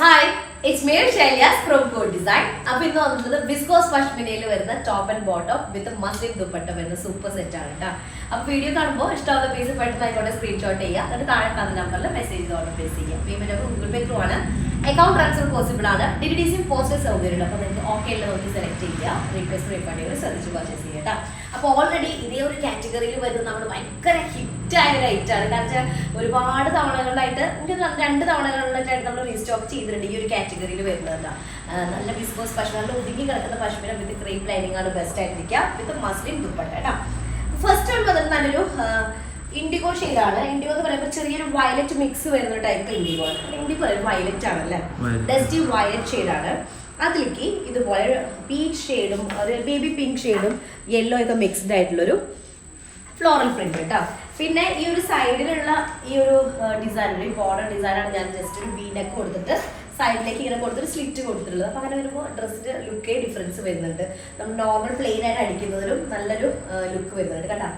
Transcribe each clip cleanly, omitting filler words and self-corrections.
Hi, it's me ഷൈലിയാസ് from code design. അപ്പൊ ഇന്ന് വന്നിട്ടുള്ളത് വിസ്കോസ് പഷ്മിനയിൽ വരുന്ന top and bottom with muslin dupatta വരുന്ന സൂപ്പർ സെറ്റ് ആണ് കേട്ടോ. അപ്പൊ വീഡിയോ കാണുമ്പോൾ ഇഷ്ടമുള്ള പീസ് പെട്ടെന്ന് ആയിക്കോട്ടെ സ്ക്രീൻഷോട്ട് ചെയ്യുക, എന്നിട്ട് താഴെ കാണുന്ന നമ്പറിൽ മെസ്സേജ് ഓർഡർ പ്ലേസ് ചെയ്യുക. പേയ്മെന്റ് ഒക്കെ ഗൂഗിൾ പേ ത്രൂ ആണ്. അക്കൗണ്ട് ട്രാൻസ്ഫർ പോസിബിൾ ആണ്. DTDC പോസ്റ്റൽ സൗകര്യമുണ്ട്. അപ്പോൾ നിങ്ങൾക്ക് ഓക്കെ ഉള്ള നോക്കി സെലക്ട് ചെയ്യുക. റീപ്ലേസ് റീഫണ്ട് ശ്രദ്ധിച്ച് പർച്ചേസ് ചെയ്യുക കേട്ടോ. അപ്പോൾ ഓൾറെഡി ഇതേ ഒരു കാറ്റഗറിയിൽ വരുന്നത് നമ്മൾ ഭയങ്കര ഹിറ്റായ ഒരു ഐറ്റാണ്. കാരണം വെച്ചാൽ ഒരുപാട് തവണകളിലായിട്ട് എനിക്ക് 2 തവണകളിലായിട്ട് നമ്മൾ റീസ്റ്റോക്ക് ചെയ്തിട്ടുണ്ട് ഈ ഒരു കാറ്റഗറിയിൽ വരുന്നത്. നല്ല വിസ്കോസ് പഷ്മിന ഒതുങ്ങി കിടക്കുന്ന പഷ്മിന വിത്ത് ക്രീം ലൈനിങ് ആണ് ബെസ്റ്റ് ആയിട്ടിരിക്കുക വിത്ത് മസ്ലിൻ ദുപ്പട്ട കേട്ടോ. ഫസ്റ്റ് വൺ വന്നിട്ട് നല്ലൊരു ഇൻഡിഗോ ഷെയ്ഡാണ്. ഇൻഡിഗോ എന്ന് പറയുമ്പോൾ ചെറിയൊരു വയലറ്റ് മിക്സ് വരുന്ന ടൈപ്പ് ഇൻഡിഗോ ആണ്. ഇൻഡിഗോ വയലറ്റ് ആണല്ലേ, ഡസ്റ്റി വയലറ്റ് ഷെയ്ഡാണ്. അതിലേക്ക് ഇതുപോലെ പീച്ച് ഷെയ്ഡും ഒരു ബേബി പിങ്ക് ഷെയ്ഡും യെല്ലോ ഒക്കെ മിക്സ്ഡ് ആയിട്ടുള്ളൊരു ഫ്ലോറൽ പ്രിന്റ് കേട്ടോ. പിന്നെ ഈ ഒരു സൈഡിലുള്ള ഈ ഒരു ഡിസൈൻ, ഈ ബോർഡർ ഡിസൈനാണ് ഞാൻ ജസ്റ്റ് ഒരു വി നെക്ക് കൊടുത്തിട്ട് സൈഡിലേക്ക് ഇങ്ങനെ കൊടുത്തിട്ട് സ്ലിറ്റ് കൊടുത്തിട്ടുള്ളത്. അപ്പോൾ അങ്ങനെ വരുമ്പോൾ ഡ്രസ്സിന്റെ ലുക്കേ ഡിഫറൻസ് വരുന്നുണ്ട്. നമ്മൾ നോർമൽ പ്ലെയിൻ ആയിട്ട് അടിക്കുന്നതിലും നല്ലൊരു ലുക്ക് വരുന്നുണ്ട് കേട്ടോ.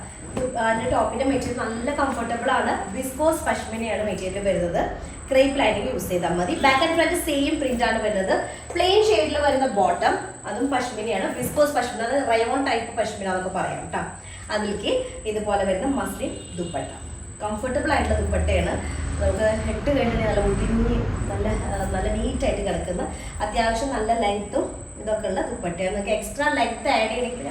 അതിന്റെ ടോപ്പിന്റെ മെറ്റീരിയൽ നല്ല കംഫർട്ടബിൾ ആണ്. വിസ്കോസ് പഷ്മിനയാണ് മെറ്റീരിയൽ വരുന്നത്. ക്രേപ്പ് ലൈനിങ് യൂസ് ചെയ്താൽ മതി. Back and front same print ആണ് വരുന്നത്. പ്ലെയിൻ ഷെയ്ഡിൽ വരുന്ന ബോട്ടം, അതും പഷ്മിനയാണ്. വിസ്കോസ് പഷ്മിന, അത് റയോൺ ടൈപ്പ് പഷ്മിന എന്നൊക്കെ പറയാം കേട്ടോ. അതിലേക്ക് ഇതുപോലെ വരുന്ന മസ്ലിൻ ദുപ്പട്ട, കംഫർട്ടബിൾ ആയിട്ടുള്ള ദുപ്പട്ടയാണ്. നമുക്ക് ഇട്ട് കഴിഞ്ഞാൽ നല്ല ഒതുങ്ങി നല്ല നീറ്റായിട്ട് കിടക്കുന്ന, അത്യാവശ്യം നല്ല ലെങ്ത്തും ഇതൊക്കെ ഉള്ള ദുപ്പട്ടയാണ്. നിങ്ങൾക്ക് എക്സ്ട്രാ ലെങ്ത് ആഡ് ചെയ്യണമെങ്കിൽ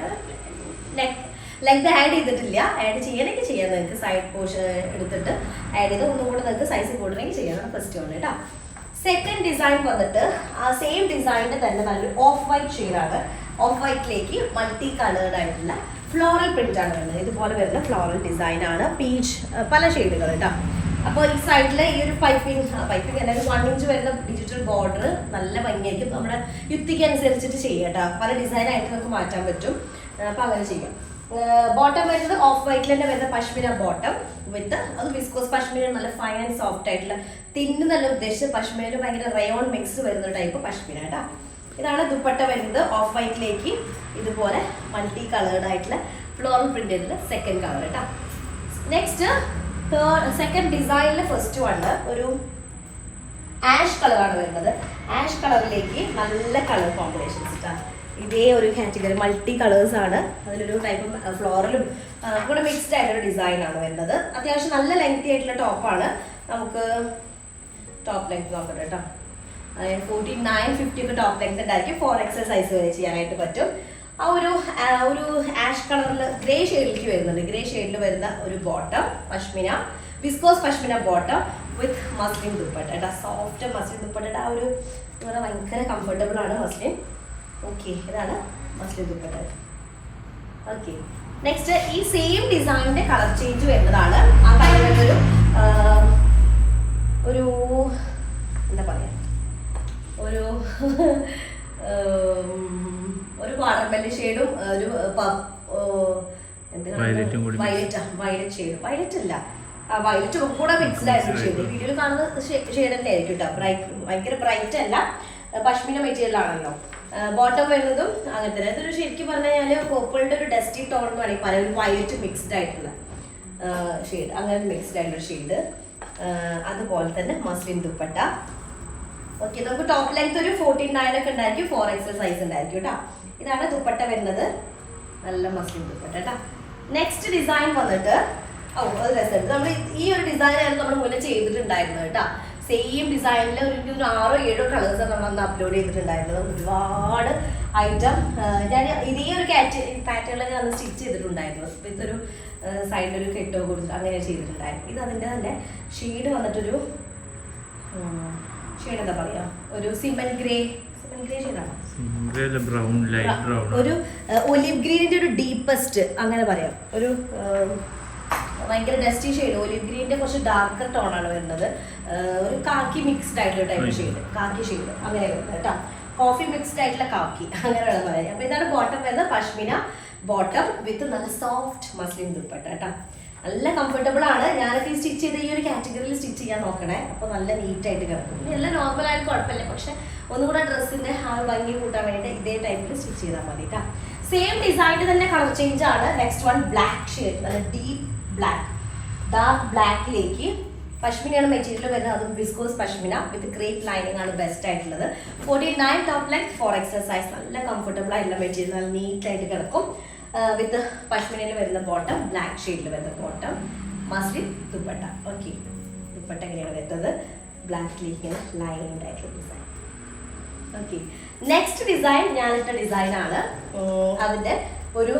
ലെങ്ത് ആഡ് ചെയ്തിട്ടില്ല, ആഡ് ചെയ്യണമെങ്കിൽ ചെയ്യാം. നിങ്ങൾക്ക് സൈഡ് പോർഷൻ എടുത്തിട്ട് ആഡ് ചെയ്ത് ഒന്നും കൂടെ നിങ്ങൾക്ക് സൈസ് കൂടണമെങ്കിൽ ചെയ്യാനാണ് ഫസ്റ്റ് വൺ കേട്ടോ. സെക്കൻഡ് ഡിസൈൻ വന്നിട്ട് ആ സെയിം ഡിസൈനിന്റെ തന്നെ നല്ലൊരു ഓഫ് വൈറ്റ് ഷെയ്ഡാണ്. ഓഫ് വൈറ്റിലേക്ക് മൾട്ടി കളേർഡ് ആയിട്ടുള്ള ഫ്ലോറൽ പ്രിന്റ് ആണ് വരുന്നത്. ഇതുപോലെ വരുന്ന ഫ്ലോറൽ ഡിസൈൻ ആണ്. പീച്ച് പല ഷെയ്ഡുകൾ കേട്ടോ. അപ്പോൾ ഈ സൈഡിൽ ഈ ഒരു പൈപ്പിംഗ് അല്ലെങ്കിൽ 1 ഇഞ്ച് വരുന്ന ഡിജിറ്റൽ ബോർഡർ നല്ല ഭംഗിയായിരിക്കും. നമ്മുടെ യുക്തിക്ക് അനുസരിച്ചിട്ട് ചെയ്യാം കേട്ടോ. പല ഡിസൈനായിട്ട് നമുക്ക് മാറ്റാൻ പറ്റും. അപ്പോൾ അങ്ങനെ ചെയ്യാം. ബോട്ടം വരുന്നത് ഓഫ് വൈറ്റിൽ തന്നെ വരുന്ന പഷ്മിന ബോട്ടം വിത്ത് അത് വിസ്കോസ് പഷ്മിന, നല്ല ഫൈൻ ആൻഡ് സോഫ്റ്റ് ആയിട്ടുള്ള തിന്ന് നല്ല ഉദ്ദേശിച്ച പഷ്മിനയിൽ ഭയങ്കര റയോൺ മിക്സ് വരുന്ന ടൈപ്പ് പഷ്മിന കേട്ടോ. ഇതാണ് ദുപ്പട്ട വരുന്നത്. ഓഫ് വൈറ്റിലേക്ക് ഇതുപോലെ മൾട്ടി കളേർഡ് ആയിട്ടുള്ള ഫ്ലോറൽ പ്രിന്റ് ചെയ്തിട്ടുള്ള സെക്കൻഡ് കളർ കേട്ടോ. നെക്സ്റ്റ് സെക്കൻഡ് ഡിസൈനിലെ ഫസ്റ്റ് വണ് ഒരു ആഷ് കളറാണ് വരുന്നത്. ആഷ് കളറിലേക്ക് നല്ല കളർ കോമ്പിനേഷൻസ് കേട്ടോ. ഇതേ ഒരു കാറ്റഗറി മൾട്ടി കളേഴ്സ് ആണ്. അതിലൊരു ടൈപ്പ് ഫ്ലോറലും കൂടെ മിക്സ്ഡ് ആയിട്ടൊരു ഡിസൈൻ ആണ് വരുന്നത്. അത്യാവശ്യം നല്ല ലെങ്തി ആയിട്ടുള്ള ടോപ്പാണ്. നമുക്ക് ടോപ്പ് ലെങ്ത് നോക്കട്ടെ കേട്ടോ. 49-50 ഒക്കെ ടോപ്പ് ലെങ്ത് ഉണ്ടായിരിക്കും. 4XL സൈസ് വരെ ചെയ്യാനായിട്ട് പറ്റും. ആ ഒരു ആഷ് കളറിൽ ഗ്രേ ഷെയ്ഡിലേക്ക് വരുന്നുണ്ട്. ഗ്രേ ഷെയ്ഡിൽ വരുന്ന ഒരു bottom pashmina, viscose pashmina bottom with muslin dupatta കേട്ടോ. സോഫ്റ്റ് മസ്ലിൻ ദുപ്പട്ടയുടെ ആ ഒരു ഭയങ്കര കംഫർട്ടബിൾ ആണ് മസ്ലിൻ. ഓക്കെ, ഇതാണ് മസ്ലിൻ ദുപ്പട്ട. ഓക്കെ, നെക്സ്റ്റ് ഈ സെയിം ഡിസൈനിന്റെ കളർ ചേഞ്ച് വരുന്നതാണ്. ആ കളർ ഒരു എന്താ പറയാ, ഒരു വാട്ടർമെലൺ ഷെയ്ഡും ഒരു വയലറ്റ് ഷെയ്ഡ്, വയലറ്റ് അല്ല വയലറ്റ് കൂടെ മിക്സ്ഡ് ആയിട്ടുള്ള ഷെയ്ഡ്. വീഡിയോയിൽ കാണുന്ന ഷെയ്ഡ് തന്നെ ആയിരിക്കും കേട്ടോ. ഭയങ്കര ബ്രൈറ്റ് അല്ല, പഷ്മിന മെറ്റീരിയൽ ആണല്ലോ. ബോട്ടം വരുന്നതും അങ്ങനെ തന്നെ. ഇതൊരു ശരിക്കും പറഞ്ഞു കഴിഞ്ഞാൽ പേർപ്പിളിന്റെ ഒരു ഡസ്റ്റി ടോൺ എന്ന് വേണമെങ്കിൽ പറയാം. ഒരു വയലറ്റ് മിക്സ്ഡ് ആയിട്ടുള്ള ഷെയ്ഡ്, അങ്ങനെ മിക്സ്ഡ് ആയിട്ടുള്ള ഷെയ്ഡ്. അതുപോലെ തന്നെ മസ്ലിൻ ദുപ്പട്ട. ഓക്കെ, നമുക്ക് ടോപ്പ് ലെങ്ത് ഒരു 49 ഒക്കെ ഉണ്ടായിരിക്കും. 4XL സൈസ് ഉണ്ടായിരിക്കും കേട്ടോ. ഇതാണ് ദുപ്പട്ട വരുന്നത്. നല്ല മസ്ലിൻ ദുപ്പട്ട കേട്ടോ. നെക്സ്റ്റ് ഡിസൈൻ വന്നിട്ട് അത് രസമുണ്ട്. നമ്മൾ ഈ ഒരു ഡിസൈൻ ആയിരുന്നു നമ്മൾ മുന്നേ ചെയ്തിട്ടുണ്ടായിരുന്നത് കേട്ടോ. സെയിം ഡിസൈനിൽ ഒരു 6-7 കളേഴ്സ് നമ്മൾ അന്ന് അപ്ലോഡ് ചെയ്തിട്ടുണ്ടായിരുന്നത്. ഒരുപാട് ഐറ്റം ഞാൻ ഇതേ ഒരു പാറ്റേണിൽ അന്ന് സ്റ്റിച്ച് ചെയ്തിട്ടുണ്ടായിരുന്നു. ഇതൊരു സൈഡിലൊരു കെട്ടോ കൊടുത്തിട്ട് അങ്ങനെ ചെയ്തിട്ടുണ്ടായിരുന്നു. ഇത് അതിൻ്റെ തന്നെ ഷെയ്ഡ് വന്നിട്ടൊരു ഷെയ്ഡ് എന്താ പറയാ, ഒരു സിമന്റ് ഗ്രേ ഷെയ്ഡാണ്. ഒരു ഒലിവ് ഗ്രീനിന്റെ ഒരു ഡീപ്പസ്റ്റ് അങ്ങനെ പറയാം. ഒരു ഭയങ്കര ഡസ്റ്റി ഷെയ്ഡ്, ഒലിവ് ഗ്രീനിന്റെ കുറച്ച് ഡാർക്കർ ടോൺ ആണ് വരുന്നത്. ഒരു കാക്കി മിക്സ്ഡ് ആയിട്ടുള്ള ടൈപ്പ് ഷെയ്ഡ്, കാക്കി ഷെയ്ഡ് അങ്ങനെ വരുന്നത് കേട്ടോ. കോഫി മിക്സ്ഡ് ആയിട്ടുള്ള കാക്കി അങ്ങനെ വേണം പറയാം. അപ്പൊ ഇതാണ് ബോട്ടം വരുന്നത്. പഷ്മിന ബോട്ടം വിത്ത് നല്ല സോഫ്റ്റ് മസ്ലിൻ ദുപ്പട്ട കേട്ടോ. നല്ല കംഫർട്ടബിൾ ആണ്. ഞാനൊക്കെ ഈ സ്റ്റിച്ച് ചെയ്ത് ഈ ഒരു കാറ്റഗറിയിൽ സ്റ്റിച്ച് ചെയ്യാൻ നോക്കണേ. അപ്പോൾ നല്ല നീറ്റായിട്ട് കിടക്കും. എല്ലാം നോർമൽ ആയാലും കുഴപ്പമില്ല, പക്ഷെ ഒന്നുകൂടെ ഡ്രസ്സിന്റെ ആ ഭംഗി കൂട്ടാൻ വേണ്ടിയിട്ട് ഇതേ ടൈപ്പിൽ സ്റ്റിച്ച് ചെയ്താൽ മതി കേട്ടോ. സെയിം ഡിസൈനിൽ തന്നെ കളർ ചേഞ്ച് ആണ്. നെക്സ്റ്റ് വൺ ബ്ലാക്ക് ഷെയ്ഡ്, നല്ല ഡീപ്പ് ബ്ലാക്ക്, ഡാർക്ക് ബ്ലാക്കിലേക്ക് പശ്മിനയാണ് മെറ്റീരിയൽ വരുന്നത്, അതും viscose pashmina with crepe lining ആണ് ബെസ്റ്റ് ആയിട്ടുള്ളത്. 49 ടോപ്പ് ലെങ്ത് 4XL സൈസ്, നല്ല കംഫർട്ടബിൾ ആയിട്ടുള്ള മെറ്റീരിയൽ, നല്ല നീറ്റ് ആയിട്ട് കിടക്കും. വിത്ത് പശ്മിനയിൽ വരുന്ന ബോട്ടം, ബ്ലാക്ക് ഷെയ്ഡിൽ വരുന്ന bottom, muslin dupatta. Okay, dupatta എങ്ങനെയാണ് വരുന്നത്, ബ്ലാക്കിലേക്ക് ഇങ്ങനെ ലൈൻഡ് ആയിട്ടുള്ള ഡിസൈൻ. ഓക്കെ, നെക്സ്റ്റ് ഡിസൈൻ ഞാനിട്ട ഡിസൈൻ ആണ്. അതിന്റെ ഒരു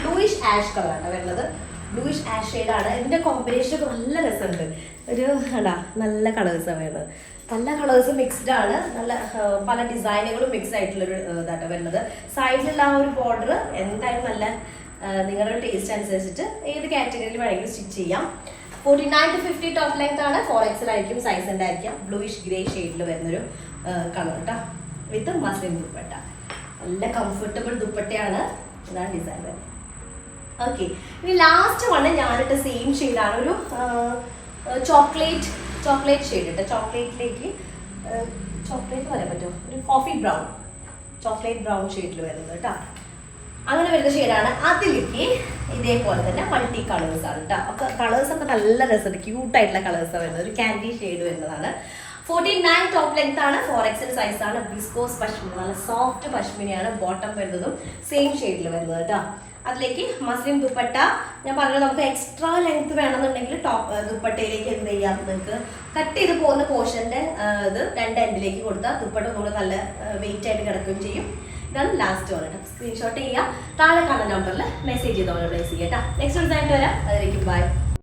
ബ്ലൂയിഷ് ആഷ് കളറാണ് വരുന്നത്. ബ്ലൂയിഷ് ആഷ് ഷെയ്ഡാണ്. ഇതിന്റെ കോമ്പിനേഷൻ ഒക്കെ നല്ല രസമുണ്ട്. ഒരു നല്ല കളേഴ്സാണ് വരുന്നത്. പല കളേഴ്സ് മിക്സ്ഡ് ആണ്. നല്ല പല ഡിസൈനുകളും മിക്സ് ആയിട്ടുള്ളൊരു ഇതായിട്ട് വരുന്നത്. സൈഡിലുള്ള ആ ഒരു ബോർഡർ എന്തായാലും നല്ല നിങ്ങളുടെ ടേസ്റ്റ് അനുസരിച്ചിട്ട് ഏത് കാറ്റഗറിയിൽ വേണമെങ്കിലും സ്റ്റിച്ച് ചെയ്യാം. 49 to 50 ടോപ്പ് ലെങ്ത് ആണ്. 4XL ആയിരിക്കും സൈസ് ഉണ്ടായിരിക്കാം. ബ്ലൂയിഷ് ഗ്രേ ഷെയ്ഡിൽ വരുന്നൊരു കളർ കേട്ടോ, വിത്ത് മസ്ലിൻ ദുപ്പട്ട. നല്ല കംഫർട്ടബിൾ ദുപ്പട്ടയാണ്. ഇതാണ് ഡിസൈൻ വരുന്നത്. ഓക്കെ, ഇനി ലാസ്റ്റ് വണ് ഞാനിട്ട സെയിം ഷെയ്ഡാണ്. ഒരു ചോക്ലേറ്റ് ഷെയ്ഡ് കേട്ടോ. ചോക്ലേറ്റിലേക്ക് ചോക്ലേറ്റ് പറയാൻ പറ്റുമോ, ഒരു കോഫി ബ്രൗൺ, ചോക്ലേറ്റ് ബ്രൗൺ ഷെയ്ഡിൽ വരുന്നത് കേട്ടോ. അങ്ങനെ വരുന്ന ഷെയ്ഡാണ്. അതിലേക്ക് ഇതേപോലെ തന്നെ മൾട്ടി കളേഴ്സ് ആണ് കേട്ടോ. ഒക്കെ കളേഴ്സ് ഒക്കെ നല്ല രസമുണ്ട്, ക്യൂട്ടായിട്ടുള്ള കളേഴ്സാണ് വരുന്നത്. ഒരു ക്യാൻഡി ഷെയ്ഡ് വരുന്നതാണ്. 49 ടോപ്പ് ലെങ്ത് ആണ്. 4XL സൈസ് ആണ്. വിസ്കോസ് പശ്മിന, നല്ല സോഫ്റ്റ് പശ്മിനയാണ്. ബോട്ടം വരുന്നതും സെയിം ഷെയ്ഡിൽ വരുന്നത് കേട്ടോ. അതിലേക്ക് മസ്ലിൻ ദുപ്പട്ട. ഞാൻ പറഞ്ഞത് നമുക്ക് എക്സ്ട്രാ ലെങ്ത് വേണമെന്നുണ്ടെങ്കിൽ ടോപ്പ് ദുപ്പട്ടയിലേക്ക് എന്ത് ചെയ്യാം, നിങ്ങൾക്ക് കട്ട് ചെയ്ത് പോകുന്ന പോർഷന്റെ ഇത് രണ്ട് എൻഡിലേക്ക് കൊടുത്താൽ ദുപ്പട്ട ഒന്നുകൂടെ നല്ല വെയിറ്റ് ആയിട്ട് കിടക്കുകയും ചെയ്യും. ഇതാണ് ലാസ്റ്റ് വൺ കേട്ടോ. സ്ക്രീൻഷോട്ട് ചെയ്യുക, താഴെ കാണുന്ന നമ്പറിൽ മെസ്സേജ് ചെയ്തോളൂ, പ്ലേസ് ചെയ്യാം കേട്ടോ. നെക്സ്റ്റ് ഡിസൈൻ വരാം. അതിലേക്ക് ബൈ.